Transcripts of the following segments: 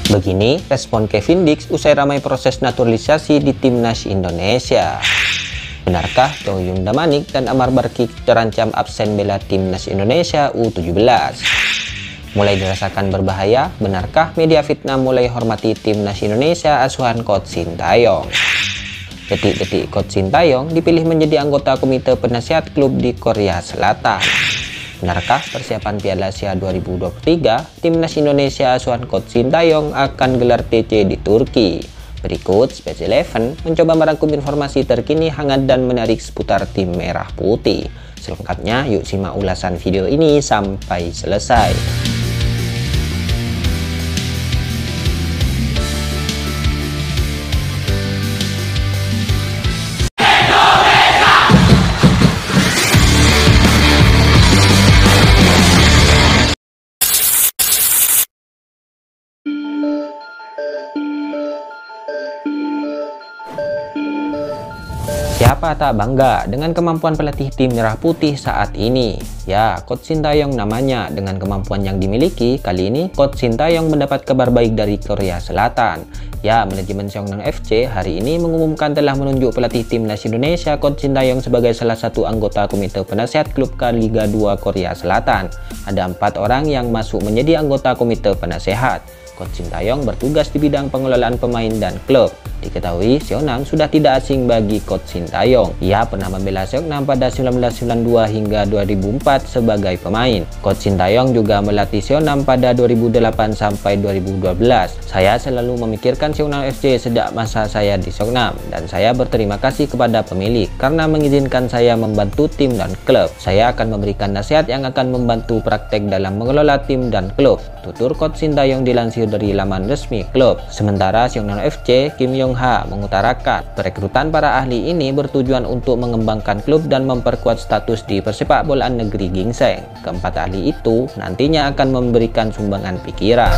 Begini respon Kevin Dix usai ramai proses naturalisasi di timnas Indonesia. Benarkah Choyung Damanik dan Amar Barki terancam absen bela timnas Indonesia U17? Mulai dirasakan berbahaya, benarkah media Vietnam mulai hormati timnas Indonesia asuhan Coach Sintayong? Detik-detik Coach Sintayong dipilih menjadi anggota komite penasihat klub di Korea Selatan. Benarkah persiapan Piala Asia 2023 timnas Indonesia asuhan Coach Sintayong akan gelar TC di Turki? Berikut Space Eleven mencoba merangkum informasi terkini hangat dan menarik seputar tim merah putih. Selengkapnya yuk simak ulasan video ini sampai selesai. Siapa tak bangga dengan kemampuan pelatih tim merah putih saat ini? Ya, Coach Sintayong namanya. Dengan kemampuan yang dimiliki, kali ini Coach Sintayong mendapat kabar baik dari Korea Selatan. Ya, manajemen Seongnam FC hari ini mengumumkan telah menunjuk pelatih timnas Indonesia Coach Sintayong sebagai salah satu anggota komite penasihat klub Liga 2 Korea Selatan. Ada 4 orang yang masuk menjadi anggota komite penasehat. Coach Sintayong bertugas di bidang pengelolaan pemain dan klub. Diketahui Seongnam sudah tidak asing bagi Coach Sintayong. Ia pernah membela Seongnam pada 1992 hingga 2004 sebagai pemain. Coach Sintayong juga melatih Seongnam pada 2008 sampai 2012. Saya selalu memikirkan Seongnam FC sejak masa saya di Seongnam, dan saya berterima kasih kepada pemilik karena mengizinkan saya membantu tim dan klub. Saya akan memberikan nasihat yang akan membantu praktek dalam mengelola tim dan klub, tutur Coach Sintayong dilansir dari laman resmi klub. Sementara Seongnam FC, Kim Yong-ha mengutarakan perekrutan para ahli ini bertujuan untuk mengembangkan klub dan memperkuat status di persepak bolaan negeri gingseng. Keempat ahli itu nantinya akan memberikan sumbangan pikiran.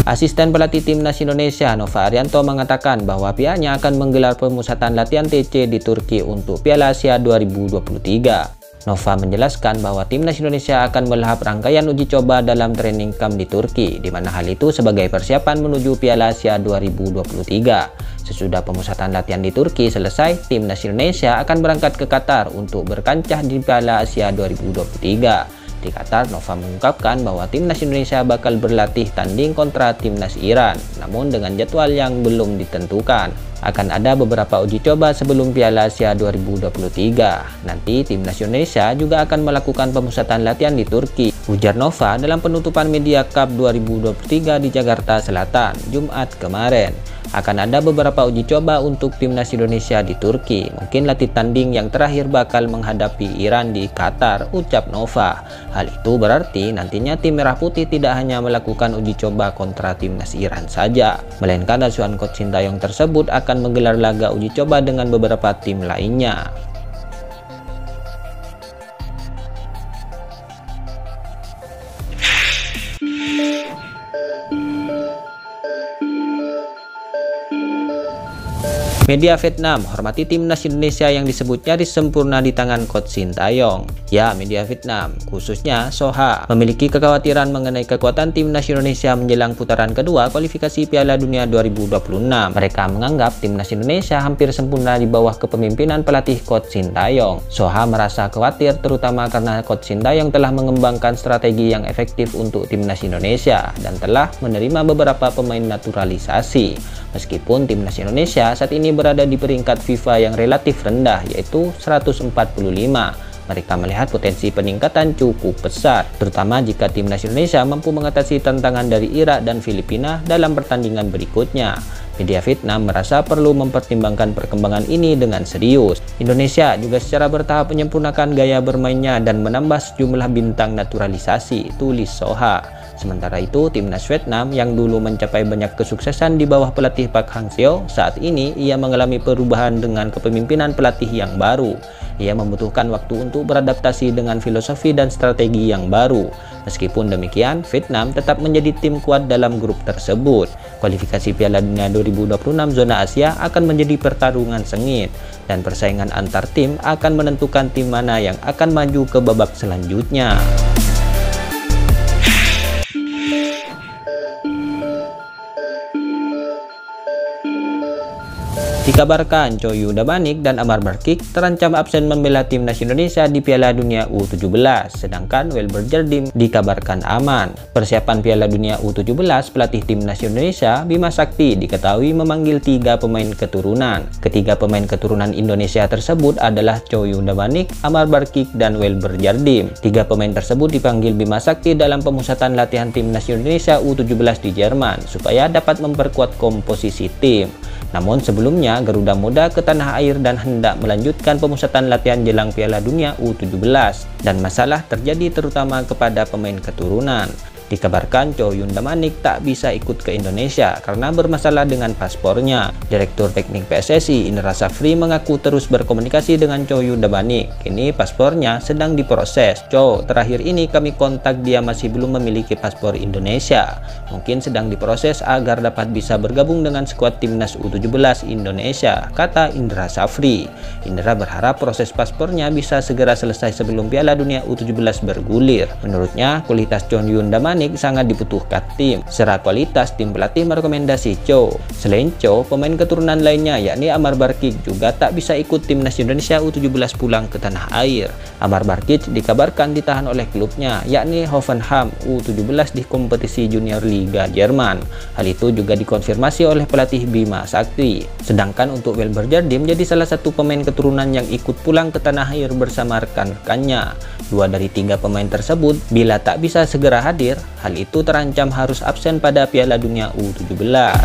Asisten pelatih timnas Indonesia Nova Arianto mengatakan bahwa pihaknya akan menggelar pemusatan latihan TC di Turki untuk Piala Asia 2023. Nova menjelaskan bahwa timnas Indonesia akan melahap rangkaian uji coba dalam training camp di Turki, di mana hal itu sebagai persiapan menuju Piala Asia 2023. Sesudah pemusatan latihan di Turki selesai, timnas Indonesia akan berangkat ke Qatar untuk berkancah di Piala Asia 2023. Di Qatar, Nova mengungkapkan bahwa timnas Indonesia bakal berlatih tanding kontra timnas Iran, namun dengan jadwal yang belum ditentukan. Akan ada beberapa uji coba sebelum Piala Asia 2023. Nanti timnas Indonesia juga akan melakukan pemusatan latihan di Turki, ujar Nova dalam penutupan Media Cup 2023 di Jakarta Selatan, Jumat kemarin. Akan ada beberapa uji coba untuk timnas Indonesia di Turki. Mungkin latih tanding yang terakhir bakal menghadapi Iran di Qatar, ucap Nova. Hal itu berarti nantinya tim merah putih tidak hanya melakukan uji coba kontra timnas Iran saja, melainkan asuhan Coach Sintayong tersebut akan menggelar laga uji coba dengan beberapa tim lainnya. Media Vietnam hormati timnas Indonesia yang disebut nyaris sempurna di tangan Coach Sintayong. Ya, media Vietnam, khususnya Soha, memiliki kekhawatiran mengenai kekuatan timnas Indonesia menjelang putaran kedua kualifikasi Piala Dunia 2026. Mereka menganggap timnas Indonesia hampir sempurna di bawah kepemimpinan pelatih Coach Sintayong. Soha merasa khawatir terutama karena Coach Sintayong telah mengembangkan strategi yang efektif untuk timnas Indonesia dan telah menerima beberapa pemain naturalisasi. Meskipun timnas Indonesia saat ini berada di peringkat FIFA yang relatif rendah, yaitu 145. Mereka melihat potensi peningkatan cukup besar, terutama jika timnas Indonesia mampu mengatasi tantangan dari Irak dan Filipina dalam pertandingan berikutnya. Media Vietnam merasa perlu mempertimbangkan perkembangan ini dengan serius. Indonesia juga secara bertahap menyempurnakan gaya bermainnya dan menambah sejumlah bintang naturalisasi, tulis Soha. Sementara itu, timnas Vietnam yang dulu mencapai banyak kesuksesan di bawah pelatih Park Hang-seo, saat ini ia mengalami perubahan dengan kepemimpinan pelatih yang baru. Ia membutuhkan waktu untuk beradaptasi dengan filosofi dan strategi yang baru. Meskipun demikian, Vietnam tetap menjadi tim kuat dalam grup tersebut. Kualifikasi Piala Dunia 2026 zona Asia akan menjadi pertarungan sengit, dan persaingan antar tim akan menentukan tim mana yang akan maju ke babak selanjutnya. Dikabarkan Choi Yudabanik dan Amar Barkik terancam absen membela timnas Indonesia di Piala Dunia U17, sedangkan Welber Jardim dikabarkan aman. Persiapan Piala Dunia U17, pelatih timnas Indonesia Bima Sakti diketahui memanggil 3 pemain keturunan. Ketiga pemain keturunan Indonesia tersebut adalah Choi Yudabanik, Amar Barkik, dan Welber Jardim. 3 pemain tersebut dipanggil Bima Sakti dalam pemusatan latihan timnas Indonesia U17 di Jerman supaya dapat memperkuat komposisi tim. Namun sebelumnya Garuda Muda ke tanah air dan hendak melanjutkan pemusatan latihan jelang Piala Dunia U17, dan masalah terjadi terutama kepada pemain keturunan. Dikabarkan Choi Yudabanik tak bisa ikut ke Indonesia karena bermasalah dengan paspornya. Direktur Teknik PSSI Indra Safri mengaku terus berkomunikasi dengan Choi Yudabanik. Kini paspornya sedang diproses. "Choi, terakhir ini kami kontak, dia masih belum memiliki paspor Indonesia. Mungkin sedang diproses agar dapat bisa bergabung dengan skuad timnas U17 Indonesia," kata Indra Safri. Indra berharap proses paspornya bisa segera selesai sebelum Piala Dunia U17 bergulir. Menurutnya, kualitas Choi Yudabanik sangat dibutuhkan tim. Secara kualitas, tim pelatih merekomendasi Choi. Selain Choi, pemain keturunan lainnya yakni Amar Barkik juga tak bisa ikut timnas Indonesia U17 pulang ke tanah air. Amar Barkik dikabarkan ditahan oleh klubnya yakni Hoffenheim U17 di kompetisi junior Liga Jerman. Hal itu juga dikonfirmasi oleh pelatih Bima Sakti. Sedangkan untuk Welber Jardim menjadi salah satu pemain keturunan yang ikut pulang ke tanah air bersama rekan-rekannya. 2 dari 3 pemain tersebut bila tak bisa segera hadir, hal itu terancam harus absen pada Piala Dunia U17.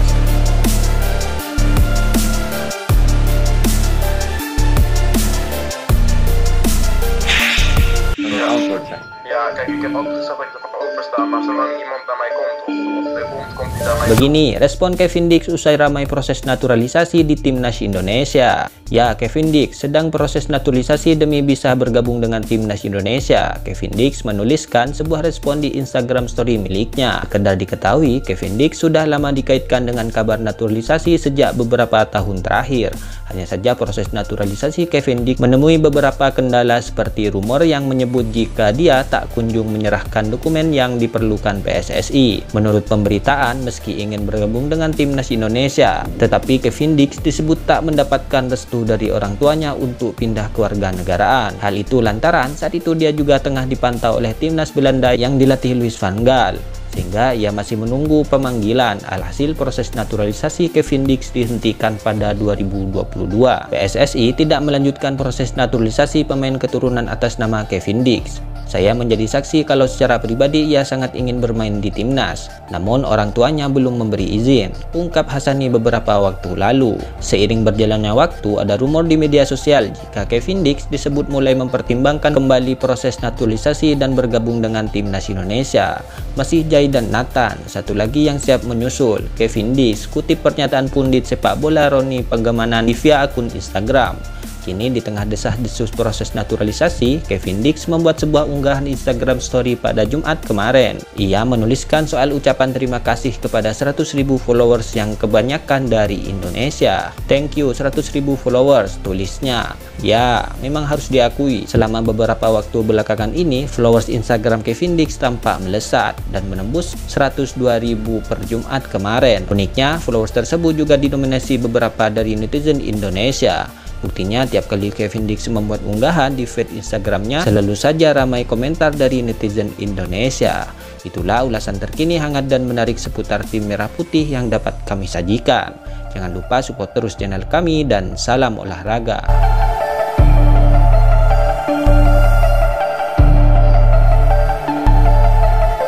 Begini respon Kevin Dix usai ramai proses naturalisasi di timnas Indonesia. Ya, Kevin Dix sedang proses naturalisasi demi bisa bergabung dengan timnas Indonesia. Kevin Dix menuliskan sebuah respon di Instagram story miliknya. Sekedar diketahui, Kevin Dix sudah lama dikaitkan dengan kabar naturalisasi sejak beberapa tahun terakhir. Hanya saja proses naturalisasi Kevin Dix menemui beberapa kendala seperti rumor yang menyebut jika dia tak kunjung menyerahkan dokumen yang diperlukan PSSI. Menurut pemberitaan, meski ingin bergabung dengan timnas Indonesia, tetapi Kevin Dix disebut tak mendapatkan restu dari orang tuanya untuk pindah kewarganegaraan. Hal itu lantaran saat itu dia juga tengah dipantau oleh timnas Belanda yang dilatih Louis van Gaal, sehingga ia masih menunggu pemanggilan. Alhasil proses naturalisasi Kevin Dix dihentikan pada 2022. PSSI tidak melanjutkan proses naturalisasi pemain keturunan atas nama Kevin Dix. "Saya menjadi saksi kalau secara pribadi ia sangat ingin bermain di timnas, namun orang tuanya belum memberi izin," ungkap Hasani beberapa waktu lalu. Seiring berjalannya waktu, ada rumor di media sosial jika Kevin Dix disebut mulai mempertimbangkan kembali proses naturalisasi dan bergabung dengan timnas Indonesia. Masih Jai dan Nathan, satu lagi yang siap menyusul. Kevin Dix kutip pernyataan pundit sepak bola Roni Pangemanan via akun Instagram. Kini di tengah desas-desus proses naturalisasi, Kevin Dix membuat sebuah unggahan Instagram story pada Jumat kemarin. Ia menuliskan soal ucapan terima kasih kepada 100.000 followers yang kebanyakan dari Indonesia. "Thank you 100.000 followers," tulisnya. Ya, memang harus diakui, selama beberapa waktu belakangan ini, followers Instagram Kevin Dix tampak melesat dan menembus 102.000 per Jumat kemarin. Uniknya, followers tersebut juga didominasi beberapa dari netizen Indonesia. Buktinya, tiap kali Kevin Dix membuat unggahan di feed Instagramnya, selalu saja ramai komentar dari netizen Indonesia. Itulah ulasan terkini hangat dan menarik seputar tim merah putih yang dapat kami sajikan. Jangan lupa support terus channel kami dan salam olahraga.